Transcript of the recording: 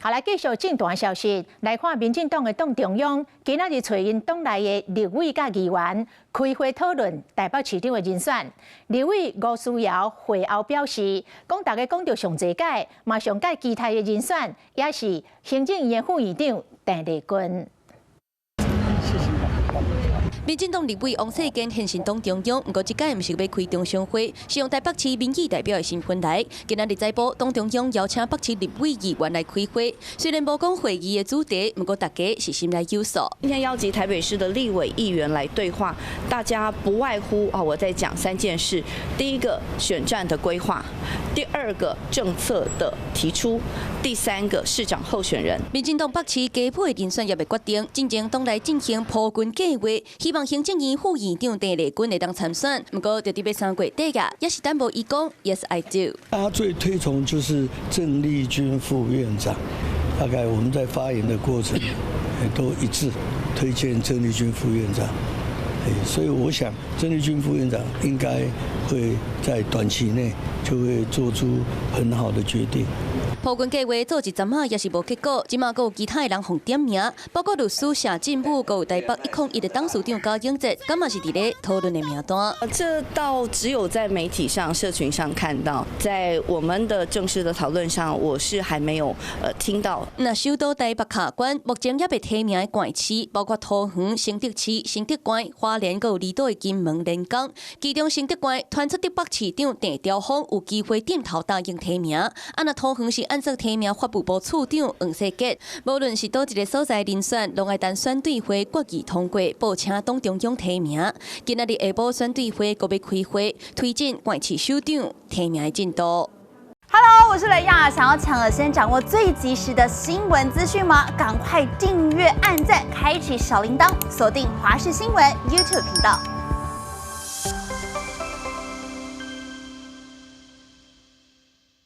后来继续进段消息，来看民进党的党中央今仔日找因党内的立委甲议员开会讨论台北市长的人选。立委吴思瑶会后表示，讲大家讲到上侪届，嘛上届期待的人选，也是行政院副院长陈丽君。 民进党立委王世坚现身党中央，不过这届不是要开中常会，是用台北市民意代表的身份来。今仔日在播党中央邀请北市立委议员来开会，虽然无讲会议的主题，不过大家是心来有数。今天邀集台北市的立委议员来对话，大家不外乎我在讲3件事：第一个，选战的规划；第二个，政策的提出；第三个，市长候选人。民进党北市加配人选也未决定，进前党内进行铺军计划，希望行政院副院长陈丽君会当参选。不过，就伫要3月底呀，也是担保伊讲 Yes I do。他最推崇就是郑丽君副院长，大概我们在发言的过程都一致推荐郑丽君副院长。所以我想，郑丽君副院长应该会在短期内就会做出很好的决定。 铺军计划做1阵也是无结果，即马阁有其他的人互点名，包括律师谢进武，阁有台北101的董事长高永哲，咁嘛是伫咧讨论的名单。这倒只有在媒体上、社群上看到，在我们的正式的讨论上，我是还没有听到。那首都台北卡关，目前也被提名的县市，包括桃园、新竹市、新竹县、花莲，阁有离岛的金门、连江。其中新竹县传出台北市长郑朝芳有机会点头答应提名，那桃园是按照提名法务部处长黄世杰，无论是倒一个所在人选，拢爱等选对会决议通过，报请党中央提名。今仔日下晡选对会阁要开会，推进县市首长提名的进度。Hello， 我是雷亚，想要抢先掌握最及时的新闻资讯吗？赶快订阅、按赞、开启小铃铛，锁定华视新闻 YouTube 频道。